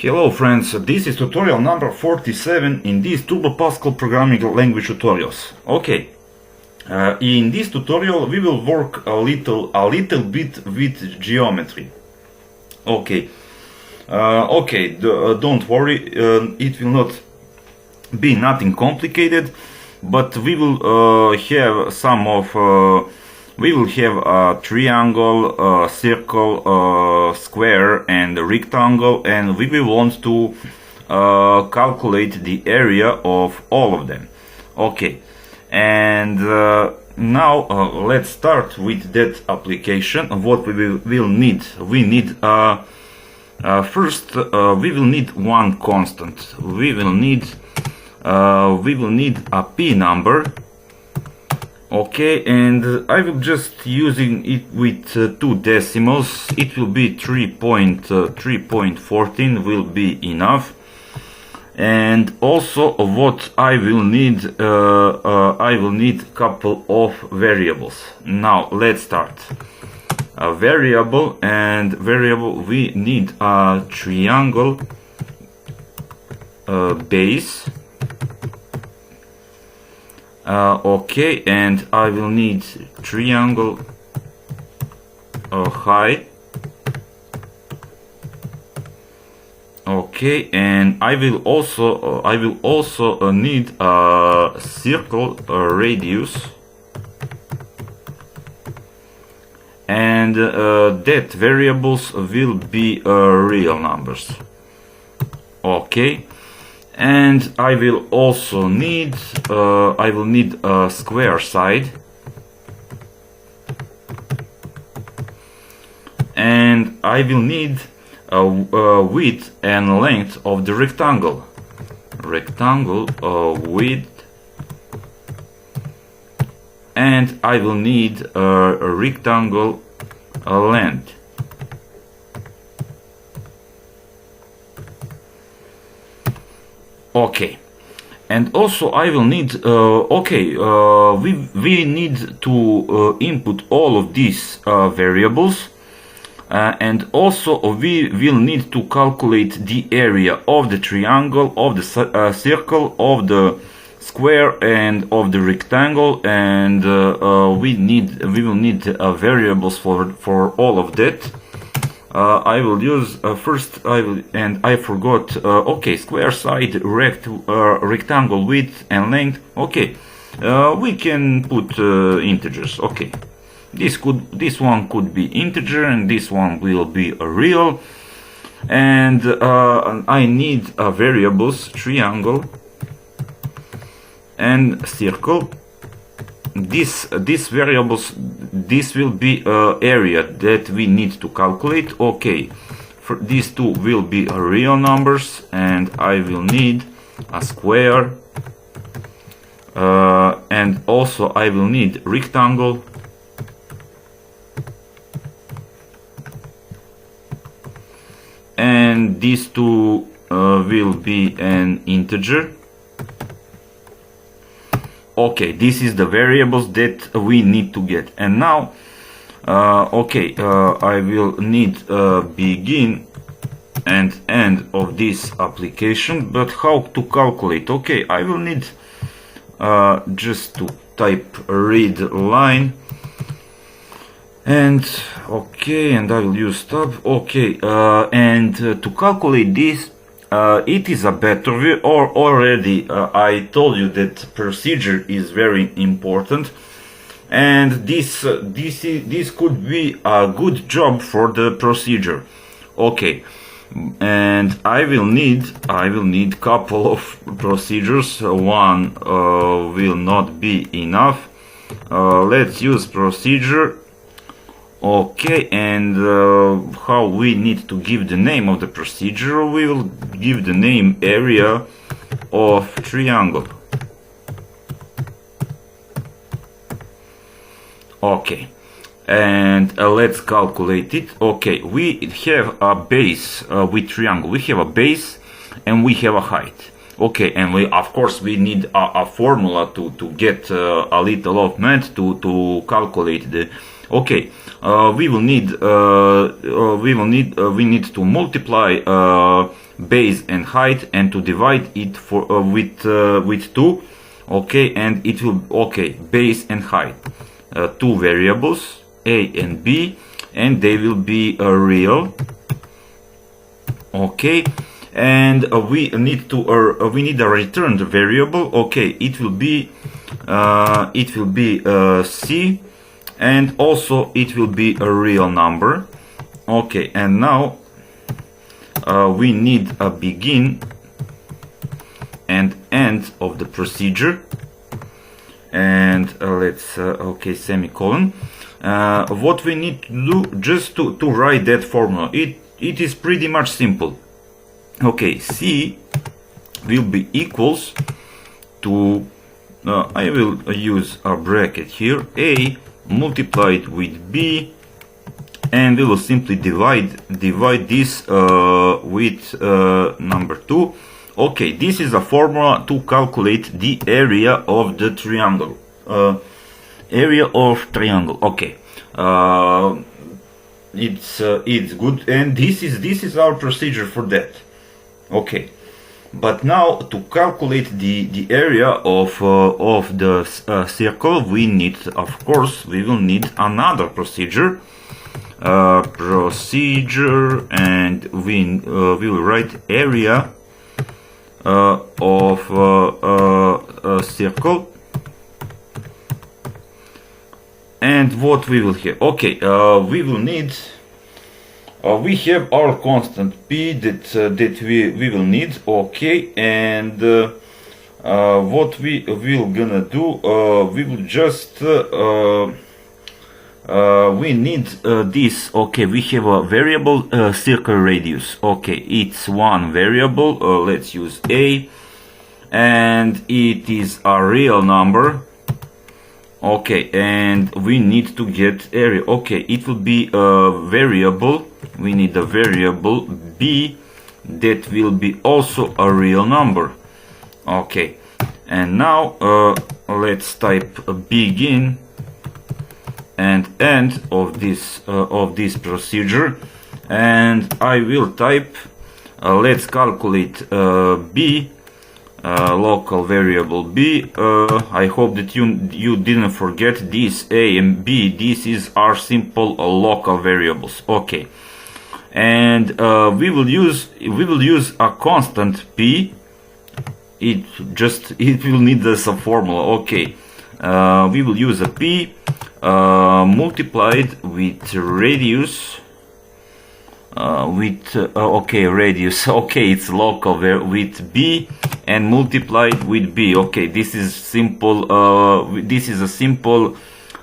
Hello friends, this is tutorial number 47 in these Turbo Pascal programming language tutorials. Okay, in this tutorial we will work a little bit with geometry. Okay, don't worry, it will not be nothing complicated, but we will have some of we will have a triangle, circle, square and a rectangle, and we will want to calculate the area of all of them. Okay, and now let's start with that application. What we will need, we need first we will need one constant. We will need a p number. Okay, and I will just using it with two decimals. It will be 3.14 will be enough. And also what I will need couple of variables. Now let's start. A variable, and variable we need a triangle base. Okay, and I will need triangle height. Okay, and I will also need a circle radius, and that variables will be real numbers. Okay. And I will also need a square side, and I will need width and length of the rectangle. Width, and I will need a rectangle length. Okay, and also I will need we need to input all of these variables, and also we will need to calculate the area of the triangle, of the circle, of the square, and of the rectangle, and we will need variables for all of that. I will use first. I forgot. Okay, square side, rectangle width and length. Okay, we can put integers. Okay, this one could be integer, and this one will be a real. And I need variables triangle and circle. These variables, this will be area that we need to calculate. Okay, for these two will be real numbers, and I will need a square, and also I will need rectangle, and these two will be an integer. Okay, this is the variables that we need to get. And now I will need begin and end of this application, but how to calculate? Okay, I will need just to type read line, and okay, and I will use tab. Okay, and to calculate this, it is a better way, or already I told you that procedure is very important, and this could be a good job for the procedure. Okay, and I will need couple of procedures. One will not be enough. Let's use procedure. Okay, and how we need to give the name of the procedure? We will give the name area of triangle. Okay, and let's calculate it. Okay, we have a base with triangle. We have a base and we have a height. Okay, and we of course we need a formula to get a little of math to calculate the Okay, we need to multiply base and height and to divide it for with 2. Okay, and it will, okay, base and height, two variables, a and b, and they will be real. Okay, and we need a returned variable. Okay, it will be c, and also it will be a real number. Okay, and now we need a begin and end of the procedure, and let's okay, semicolon. What we need to do just to write that formula, it is pretty much simple. Okay, c will be equals to I will use a bracket here, a multiplied with b, and we will simply divide this with number 2. Okay, this is a formula to calculate the area of the triangle. Okay, it's good, and this is our procedure for that. Okay, but now to calculate the area of the circle, we need, of course, we will need another procedure. And we will write area of a circle. And what we will have? Okay, we will need. We have our constant p that we will need. Okay, and what we will gonna do? We will just. We need this. Okay, we have a variable circle radius. Okay, it's one variable. Let's use a, and it is a real number. Okay, and we need to get area. Okay, it will be a variable. We need a variable b that will be also a real number. Okay, and now let's type begin and end of this procedure, and I will type let's calculate b, local variable b. I hope that you didn't forget this a and b. This is our simple local variables. Okay, and we will use a constant p. It will need this a formula. Okay, we will use a p multiplied with radius okay, radius. Okay, it's local with b and multiplied with b. Okay, this is simple. This is a simple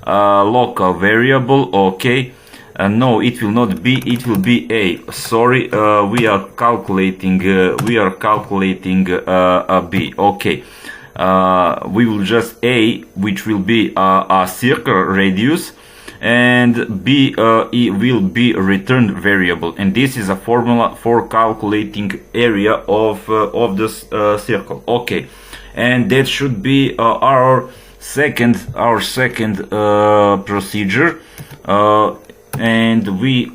local variable. Okay, no, it will not be. It will be a. Sorry, we are calculating. A b. Okay. We will just a, which will be a circle radius, and b will be a returned variable, and this is a formula for calculating area of this circle. Okay, and that should be our second procedure, and we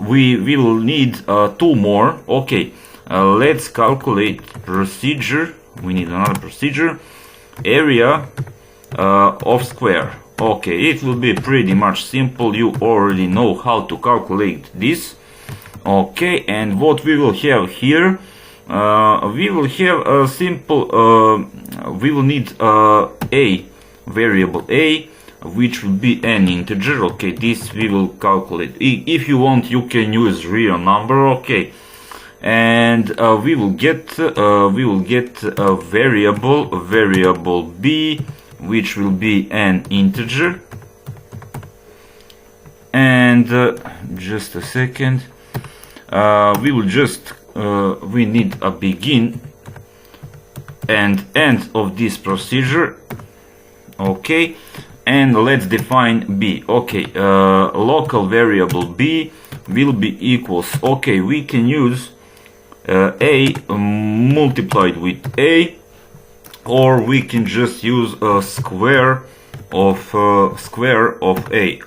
will need two more. Okay, let's calculate procedure. We need another procedure. Area of square. Okay, it will be pretty much simple. You already know how to calculate this. Okay, and what we will have here, we will have a simple. We will need a variable a, which will be an integer. Okay, this we will calculate. If you want, you can use real number. Okay. And we will get a variable b, which will be an integer. And just a second, we will just we need a begin and end of this procedure. Okay, and let's define b. Okay, local variable b will be equals. Okay, we can use a multiplied with a, or we can just use a square of a.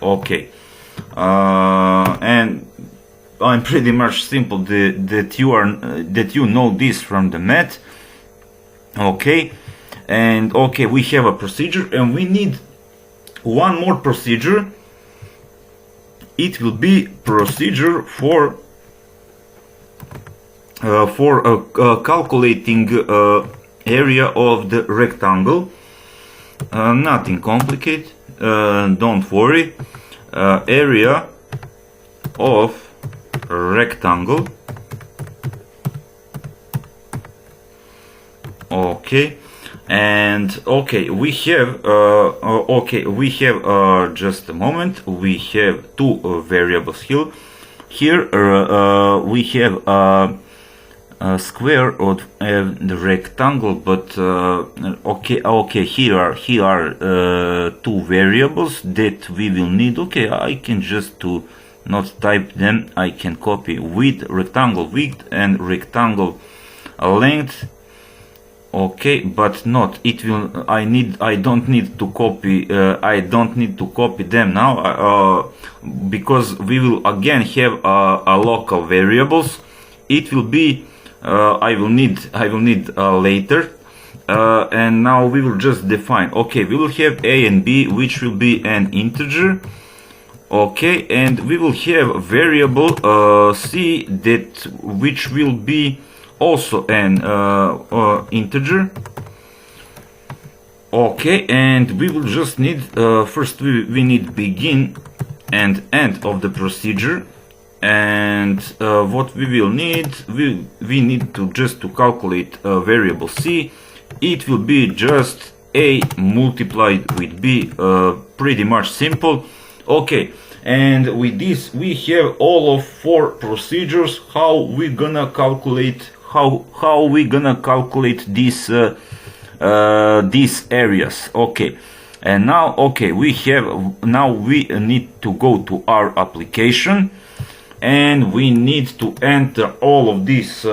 Okay, and I'm pretty much simple that you know this from the math. Okay, and okay, we have a procedure, and we need one more procedure. It will be procedure for calculating area of the rectangle. Nothing complicated, don't worry. Area of rectangle. Okay, and okay, we have just a moment. We have two variables here. Here we have a square of the rectangle, but okay, here are two variables that we will need. Okay, I can just to not type them, I can copy width, rectangle width, and rectangle length. Okay, but not it will. I don't need to copy. I don't need to copy them now because we will again have a local variables. It will be. I will need later. And now we will just define. Okay, we will have a and b, which will be an integer. Okay, and we will have variable c that which will be also an integer. Okay, and we will just need first we need begin and end of the procedure, and what we will need, we need to just to calculate variable c. It will be just a multiplied with b, pretty much simple. Okay, and with this we have all of four procedures how we gonna calculate these areas. Okay, and now okay, we need to go to our application, and we need to enter all of these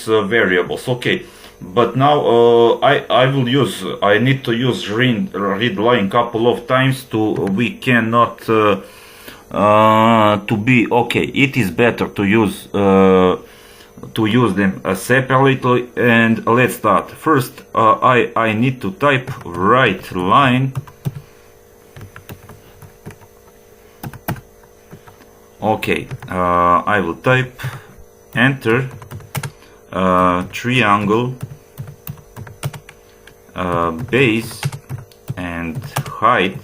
variables. Okay, but now I need to use read line couple of times we cannot to be okay. It is better to use them separately, and let's start. First I need to type right line. Okay, I will type enter triangle base and height.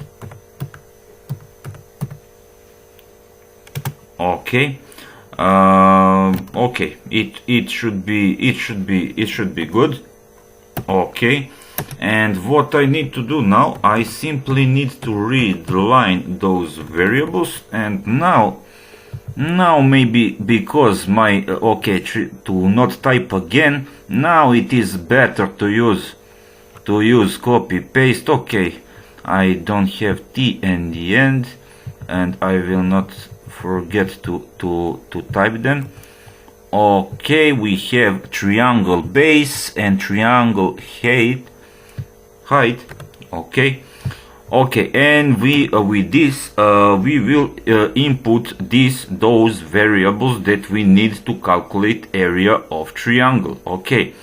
Okay, okay, it should be good. Okay, and what I need to do now, I simply need to read line those variables, and now maybe because my okay, to not type again, now it is better to use copy paste. Okay, I don't have t in the end, and I will not forget to type them. Okay, we have triangle base and triangle height. Okay, and we with this we will input those variables that we need to calculate area of triangle. Okay,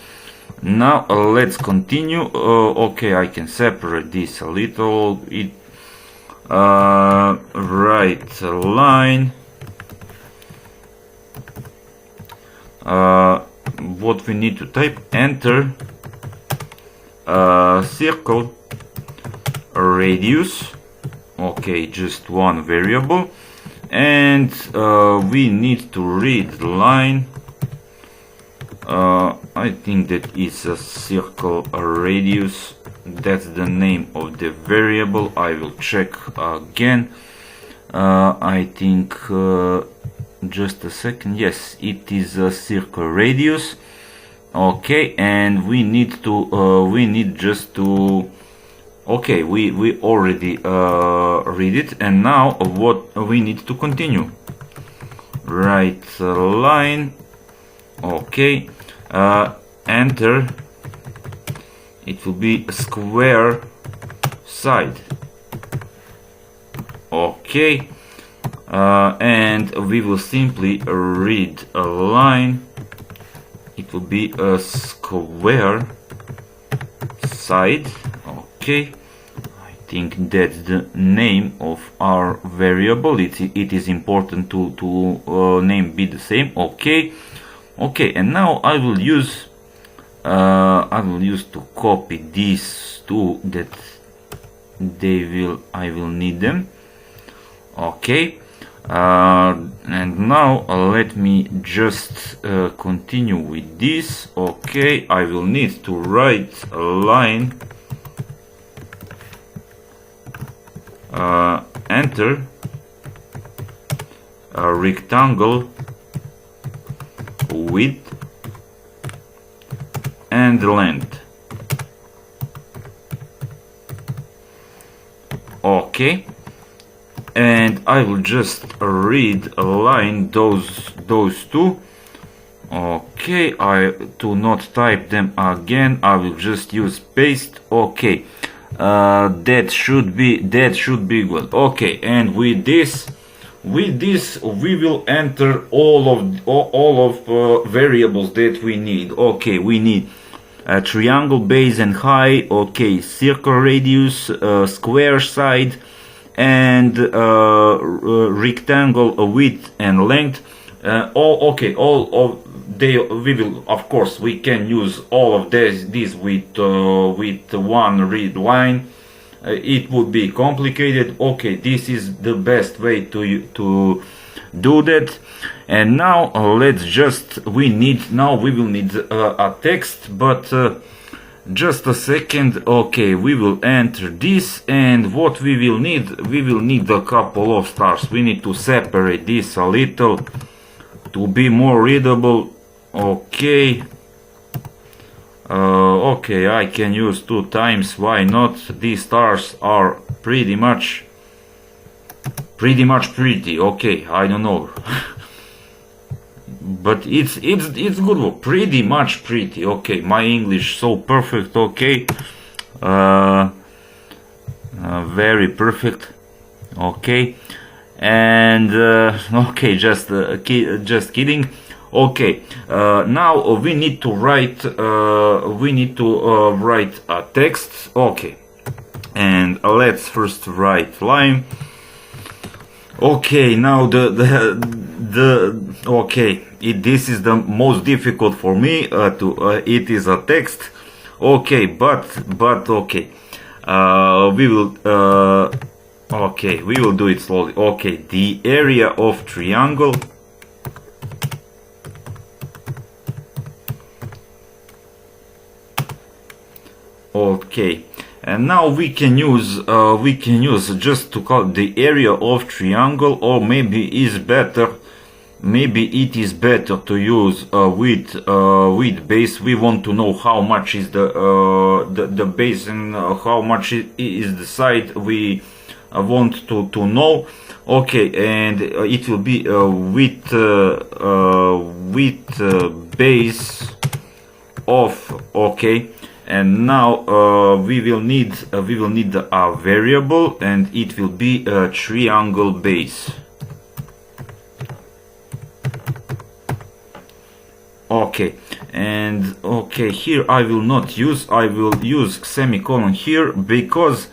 now let's continue. Okay, I can separate this a little. Right line. What we need to type, enter circle radius. Okay, just one variable, and we need to read line. I think that is a circle radius. That's the name of the variable. I will check again. I think just a second. Yes, it is a circle radius. Okay, and we need just to okay, we already read it, and now what we need to continue. Right line. Okay, enter. It will be a square side. Okay, and we will simply read a line. It will be a square side. Okay, I think that's the name of our variable. It is important to name be the same. Okay, and now I will use to copy these two that I will need them. Okay, and now let me just continue with this. Okay, I will need to write a line, enter a rectangle width and length. Okay, and I will just read a line those two. Okay, to not type them again, I will just use paste. Okay, that should be good. Okay, and with this we will enter all of variables that we need. Okay, we need a triangle base and height. Okay, circle radius, square side, and rectangle width and length. We will, of course, we can use all of this with one read line. It would be complicated. Okay, this is the best way to do that. And now we will need a text, but just a second. Okay, we will enter this, and what we will need a couple of stars. We need to separate this a little to be more readable. Okay, okay, I can use 2 times, why not? These stars are pretty much pretty. Okay, I don't know. But it's good, pretty much pretty. Okay, my English so perfect. Okay, very perfect. Okay, and okay, just kidding. Okay, now we need to write a text. Okay, and let's first write line. Okay, now this is the most difficult for me it is a text. Okay, but okay, we will do it slowly. Okay, the area of triangle. Okay, and now we can use just to call the area of triangle, or maybe it is better to use with base. We want to know how much is the base and how much is the side we want to know. Okay, and it will be with base of. Okay, and now we will need a variable, and it will be a triangle base. Okay, and okay, here I will use semicolon here because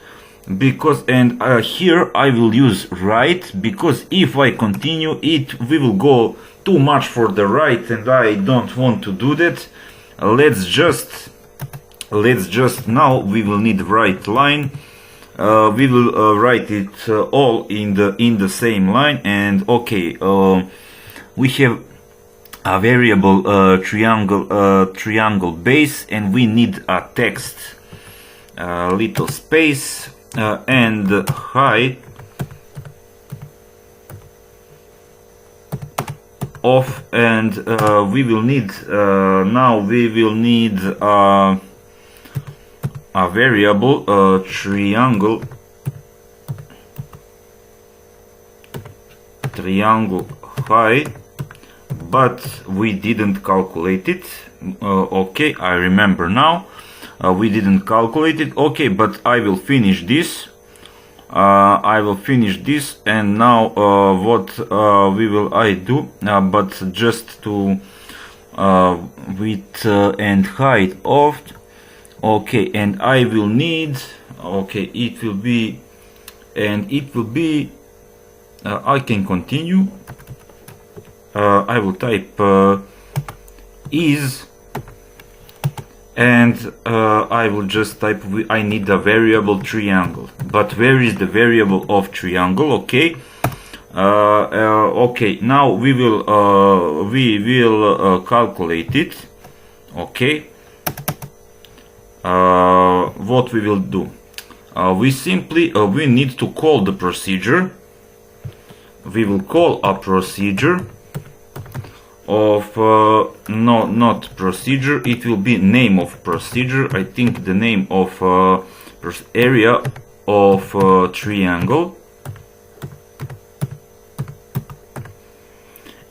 and here I will use right, because if I continue we will go too much for the right, and I don't want to do that. Let's just now we will need right line. We will write it all in the same line. And okay, we have a variable triangle base, and we need a text, little space, and height of, and we will need a variable triangle height, but we didn't calculate it. Okay, I remember now, we didn't calculate it. Okay, but I will finish this. I will finish this, and now what we will I do, but just to width and height of, okay, and I will need, okay, it will be, and it will be, I can continue. I will type is, and I will just type I need a variable triangle. But where is the variable of triangle? Okay, okay, now we will calculate it. Okay, what we will do, we simply we need to call the procedure. We will call a procedure of no, not procedure, it will be name of procedure. I think the name of area of triangle.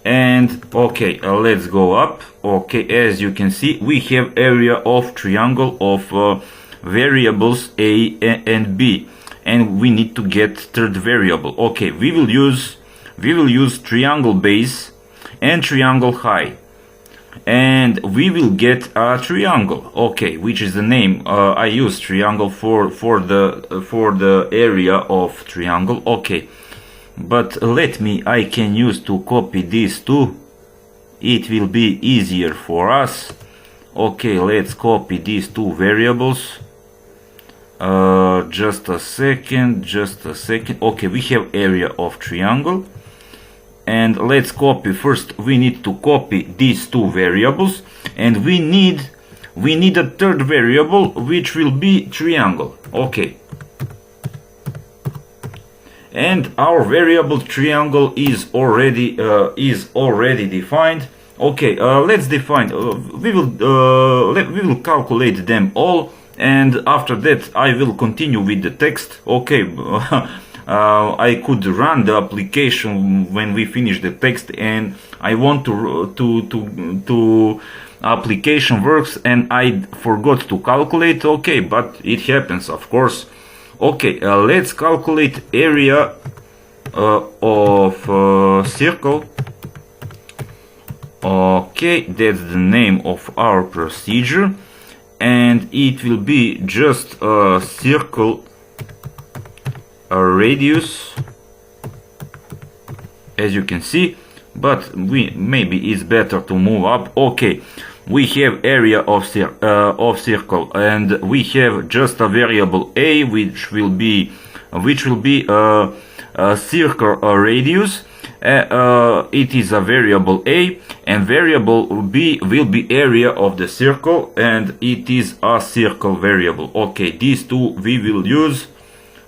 And okay, let's go up. Okay, as you can see, we have area of triangle of variables a and b, and we need to get third variable. Okay, we will use triangle base and triangle high, and we will get a triangle, okay, which is the name. I use triangle for the area of triangle. Okay, but I can use to copy these two, it will be easier for us. Okay, let's copy these two variables. Just a second. Okay, we have area of triangle, and let's copy. First we need to copy these two variables, and we need a third variable which will be triangle. Okay, and our variable triangle is already defined. Okay, let's define, we will calculate them all, and after that I will continue with the text. Okay, I could run the application when we finish the text, and I want to application works, and I forgot to calculate. Okay, but it happens, of course. Okay, let's calculate area of circle. Okay, that's the name of our procedure, and it will be just a circle, a radius, as you can see, but maybe it's better to move up. Okay, we have area of circle, and we have just a variable a, which will be a circle radius. It is a variable a, and variable b will be area of the circle, and it is a circle variable. Okay, these two we will use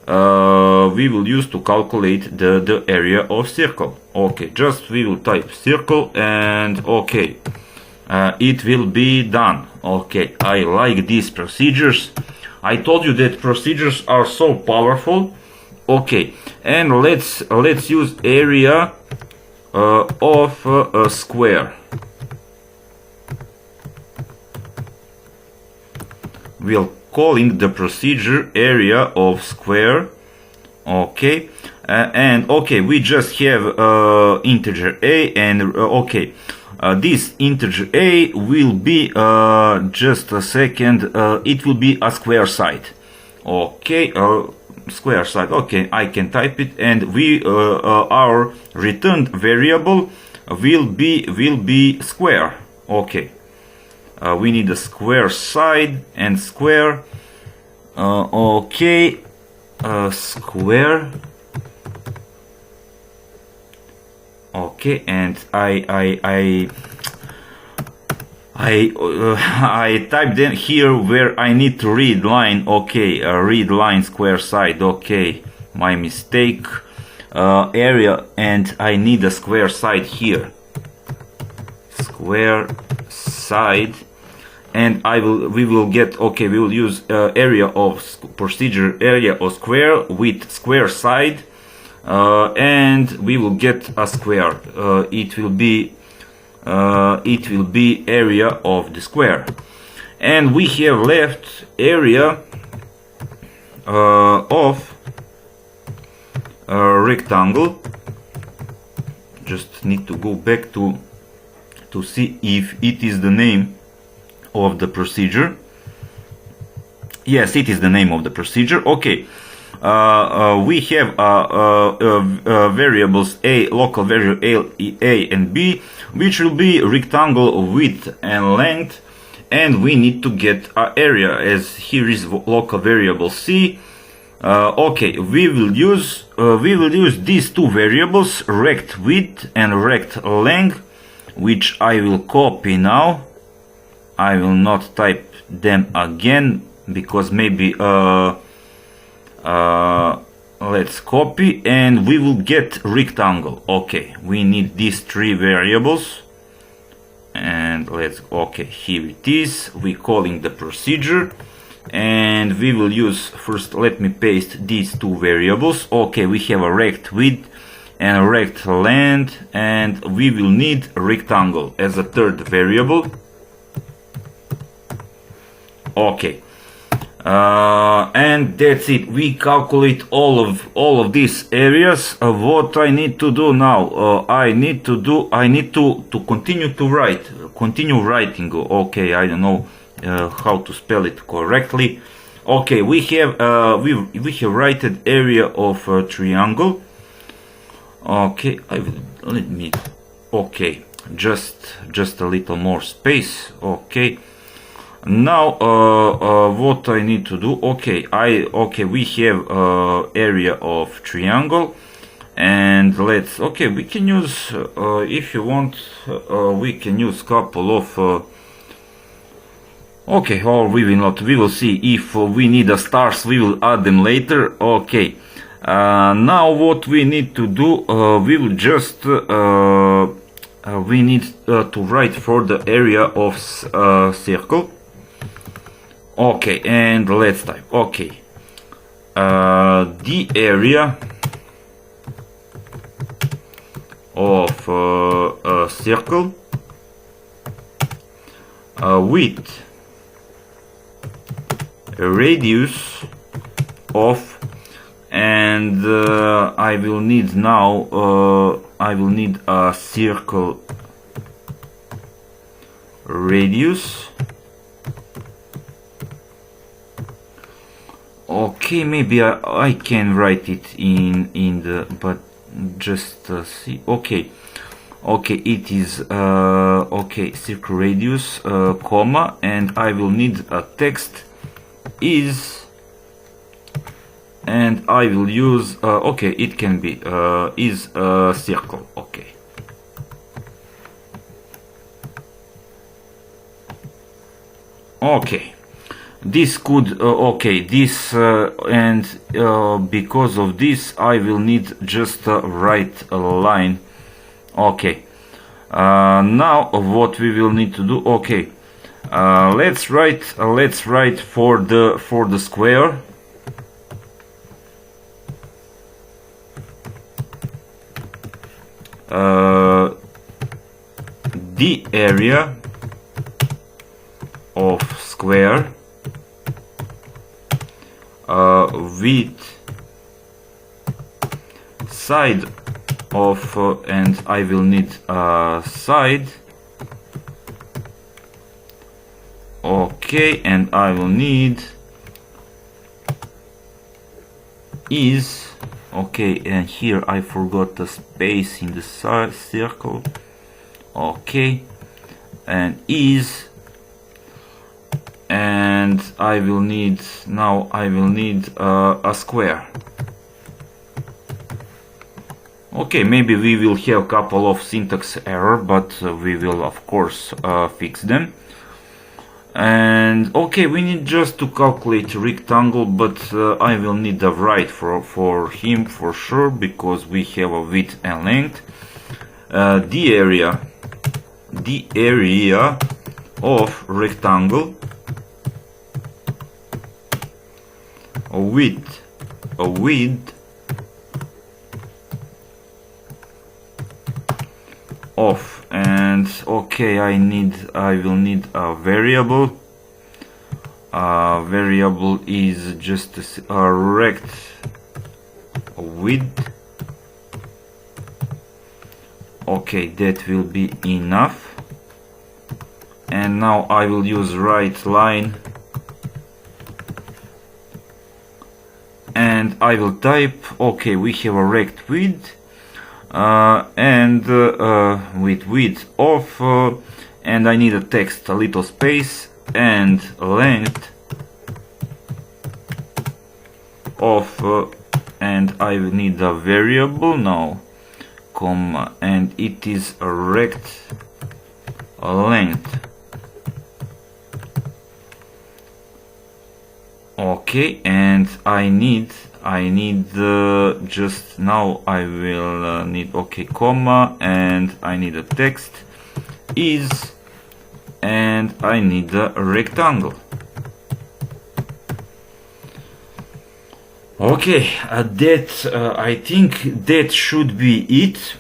to calculate the area of circle. Okay, just we will type circle, and okay, it will be done. Okay, I like these procedures. I told you that procedures are so powerful. Okay, and let's use area of a square. We'll calling the procedure area of square. Okay, and okay, we just have integer a, and okay, this integer a will be just a second, it will be a square side. Okay, square side. Okay, I can type it, and our returned variable will be square. Okay, we need a square side and square. Okay, square. Okay, and I typed in here where I need to read line. Okay, read line square side. Okay, my mistake. Area, and I need a square side here. Square side, and we will get. Okay, we will use area of procedure, area of square with square side, and we will get a square. It will be area of the square, and we have left area of rectangle. Just need to go back to see if it is the name of the procedure. Yes, it is the name of the procedure. Okay, we have variables a, local variable a and b, which will be rectangle width and length, and we need to get area, as here is local variable c. Okay, we will use these two variables, rect width and rect length, which I will copy now. I will not type them again because maybe let's copy, and we will get rectangle. Okay, we need these three variables, and let's, okay, here it is. We calling the procedure, and we will use, first let me paste these two variables. Okay, we have a rect width and a rect length, and we will need rectangle as a third variable. Okay, and that's it. We calculate all of these areas. What I need to do now, I need to continue writing. Okay, I don't know how to spell it correctly. Okay, we have written area of a triangle. Okay, let me, okay, just a little more space. Okay, now what I need to do, okay, we have area of triangle, and let's, okay, we can use if you want, we can use couple of okay, or we will not, we will see. If we need the stars, we will add them later. Okay, now what we need to do, we will just we need to write for the area of circle. Okay, and let's type, okay, the area of a circle with a radius of, and I will need now I will need a circle radius. Okay, maybe I can write it in the, but just see. Okay, it is okay, circle radius, comma, and I will need a text is, and I will use okay, it can be is a circle. Okay, okay, this could okay, this and because of this I will need just write a line. Okay, now what we will need to do, okay, let's write for the square. The area of square with side of and I will need side. Okay, and I will need is, okay, and here I forgot the space in the circle. Okay, and is, and I will need, now I will need a square. Okay, maybe we will have a couple of syntax error, but we will of course fix them. And okay, we need just to calculate rectangle, but I will need the right for him for sure, because we have a width and length. The area of rectangle with a width of, and okay, I will need a variable. Variable is just a rect width Okay, that will be enough. And now I will use right line and I will type, okay, we have a rect width and with width off, and I need a text, a little space, and length of, and I will need a variable now, comma, and it is a rect length. Okay, and I need just now I will need, okay, comma, and I need a text is, and I need a rectangle. Okay, I think that should be it.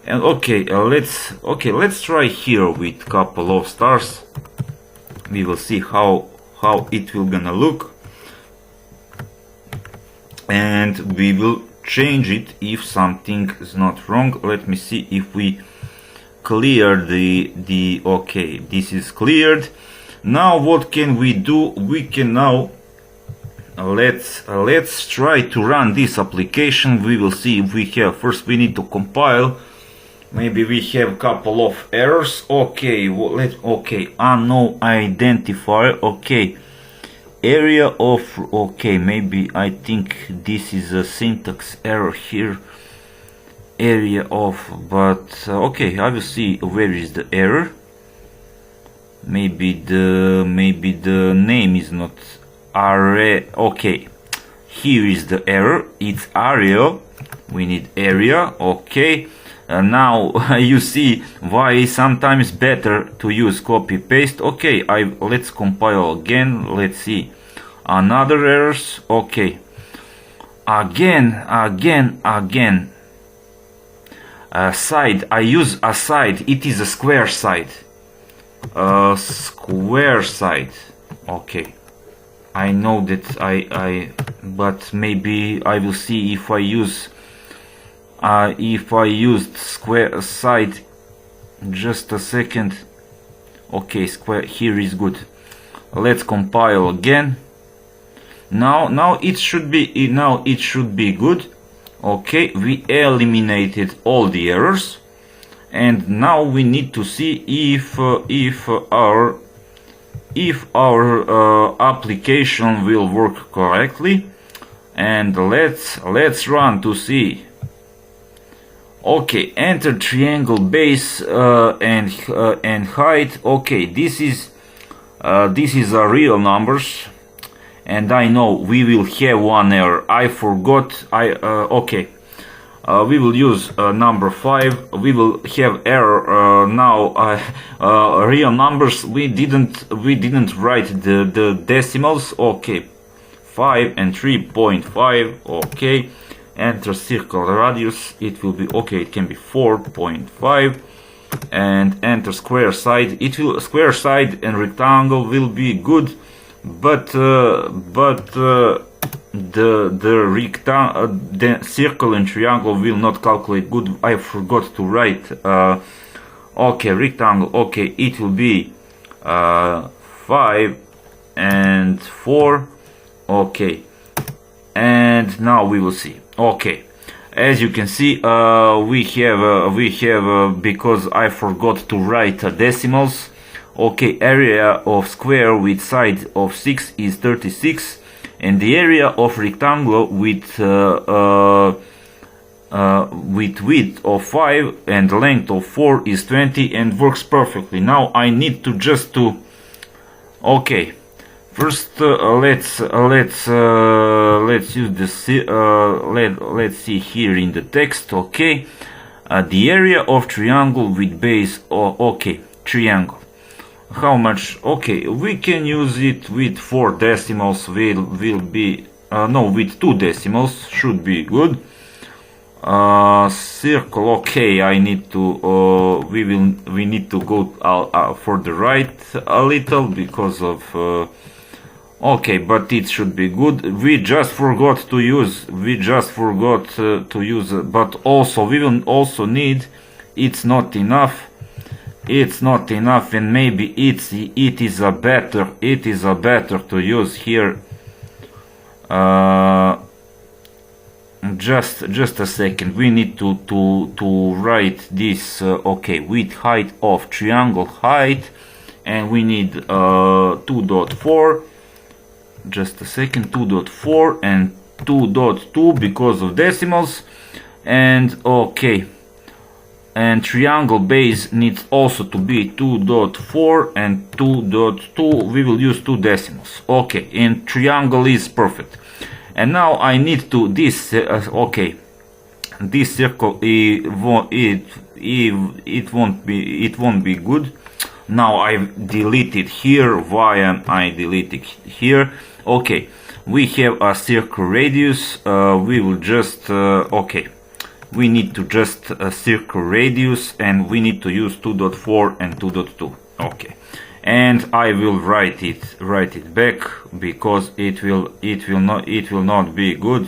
And okay, let's try here with couple of stars. We will see how it will gonna look, and we will change it if something is not wrong. Let me see if we clear the okay, this is cleared. Now what can we do? We can now let's try to run this application. We will see if we have, first we need to compile. Maybe we have a couple of errors. Okay, okay, unknown identifier. Okay, area of, okay, maybe I think this is a syntax error here, area of, but okay, I will see where is the error. Maybe the name is not array. Okay, here is the error, it's area, we need area. Okay, now you see why sometimes better to use copy paste. Okay, let's compile again, let's see another errors. Okay, again side, I use a side, it is a square side, square side. Okay, I know that but maybe I will see if I use if I used square side. Just a second. Okay, square here is good. Let's compile again. Now it should be good. Okay, we eliminated all the errors, and now we need to see if our application will work correctly, and let's run to see. Okay, enter triangle base and height. Okay, this is a real numbers, and I know we will have one error. I forgot. Okay, we will use number 5. We will have error now. Real numbers. We didn't write the decimals. Okay, 5 and 3.5. Okay. Enter circle radius, it will be okay, it can be 4.5, and enter square side. It will, square side and rectangle will be good, but the circle and triangle will not calculate good. I forgot to write. Okay, rectangle. Okay, it will be 5 and 4. Okay, and now we will see. Okay, as you can see, we have because I forgot to write decimals. Okay, area of square with side of 6 is 36, and the area of rectangle with width of 5 and length of 4 is 20, and works perfectly. Now I need to just to, okay, first let's use this. Let's see here in the text. Okay, the area of triangle with base. Okay, triangle. How much? Okay, we can use it with 4 decimals. Will be no, with 2 decimals should be good. Circle. Okay, I need to. We need to go for the right a little because of. Okay, but it should be good. We just forgot to use. But also we will also need it's not enough. It's not enough, and maybe it is a better to use here. Just a second. We need to write this. Okay, width height of triangle height, and we need 2.4. Just a second. 2.4 and 2.2 because of decimals. And okay, and triangle base needs also to be 2.4 and 2.2. We will use 2 decimals. Okay, and triangle is perfect. And now I need to this. Okay, this circle it won't be good. Now I delete it here. Why am I deleting here? Okay, we have a circle radius. We will just okay. We need to just circle radius, and we need to use 2.4 and 2.2. Okay, and I will write it back because it will not be good.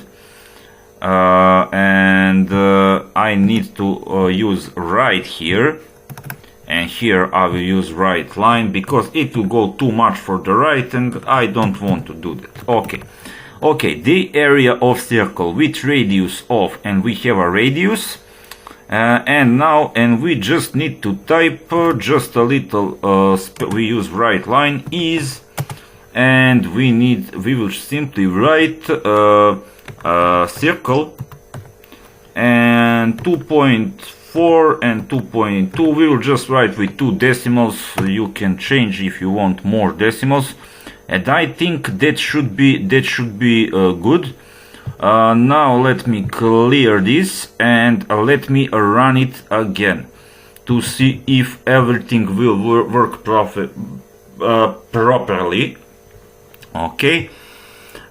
And I need to use right here, and here I will use right line because it will go too much for the right, and I don't want to do that. Okay, the area of circle with radius of, and we have a radius, and we just need to type just a little. We use right line is, and we will simply write circle and 2.4 and 2.2. We will just write with 2 decimals. You can change if you want more decimals. And I think that should be good. Now let me clear this and let me run it again to see if everything will work properly. Okay,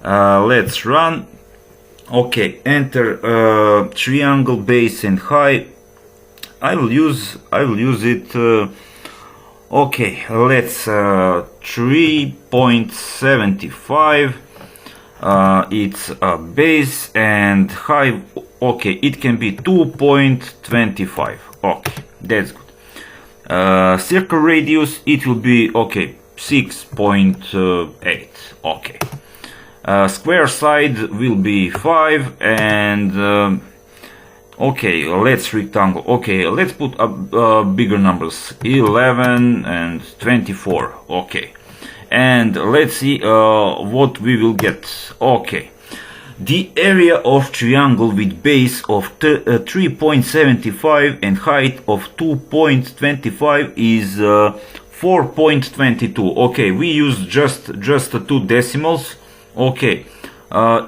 let's run. Okay, enter triangle base and height. I will use it. Okay, let's 3.75. It's a base, and height. Okay, it can be 2.25. Okay, that's good. Circle radius, it will be okay 6.8. Okay. Square side will be 5, and okay, let's rectangle. Okay, let's put bigger numbers, 11 and 24. Okay, and let's see what we will get. Okay, the area of triangle with base of 3.75 and height of 2.25 is 4.22. Okay, we use just 2 decimals. Okay,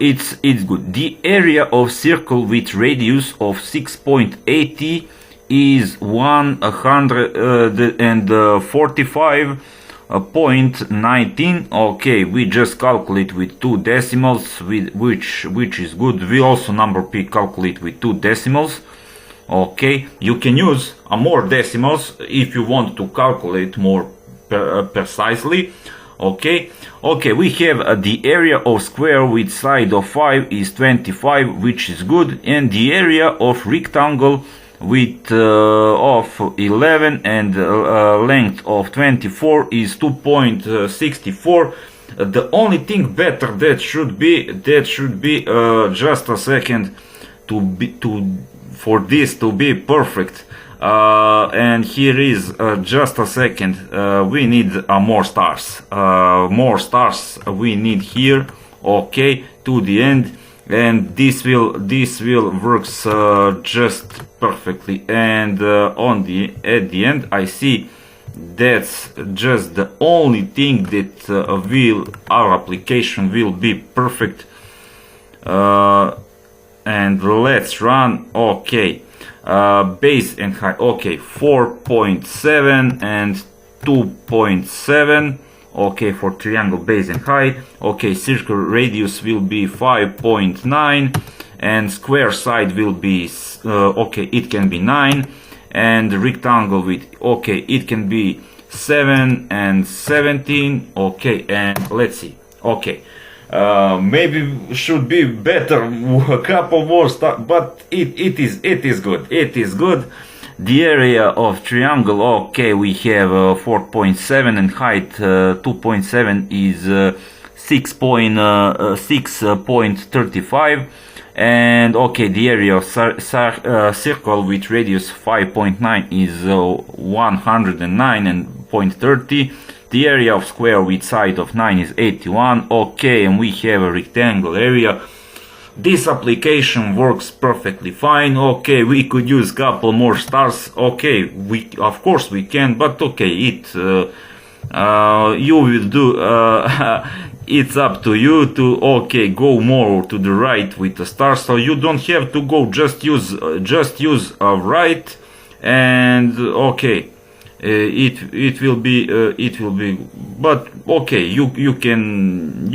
it's good. The area of circle with radius of 6.80 is 145.19. Okay, we just calculate with 2 decimals, which is good. We also number P calculate with 2 decimals. Okay, you can use more decimals if you want to calculate more precisely. Okay, we have the area of square with side of 5 is 25, which is good, and the area of rectangle with of 11 and length of 24 is 2.64. The only thing better that should be just a second for this to be perfect. And here is just a second. We need more stars. We need here. Okay, to the end, and this will works just perfectly. And at the end, I see that's just the only thing that our application will be perfect. And let's run. Okay. Base and height, okay, 4.7 and 2.7. Okay, for triangle base and height. Okay, circle radius will be 5.9, and square side will be okay, it can be 9, and rectangle with, okay, it can be 7 and 17. Okay, and let's see. Okay, maybe should be better a couple more stuff, but it is good. The area of triangle, okay, we have 4.7 and height 2.7 is 6.35, and okay, the area of circle with radius 5.9 is 109 and 0.30. The area of square with side of 9 is 81. Okay, and we have a rectangle area. This application works perfectly fine. Okay, we could use couple more stars. Okay, we of course we can, but okay, you will do. It's up to you to go more to the right with the stars. So you don't have to go. Just use right, and okay. It will be but okay, you can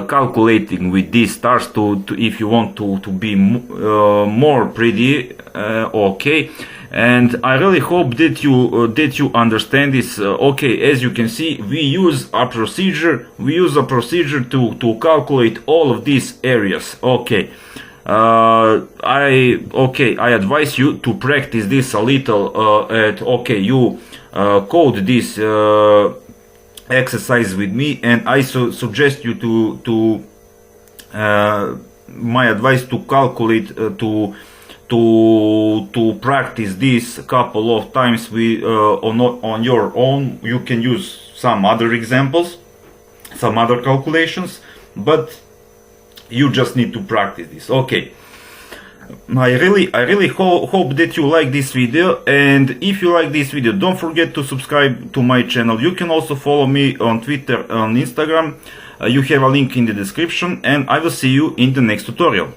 calculating with these stars to if you want to be more pretty. Okay, and I really hope that you understand this. Okay, as you can see, we use a procedure to calculate all of these areas. Okay, I advise you to practice this a little. You code this exercise with me, and I suggest you to my advice to calculate to practice this a couple of times on your own. You can use some other examples, some other calculations, but you just need to practice this. Okay, I really hope that you like this video, and if you like this video, don't forget to subscribe to my channel. You can also follow me on Twitter, on Instagram. You have a link in the description, and I will see you in the next tutorial.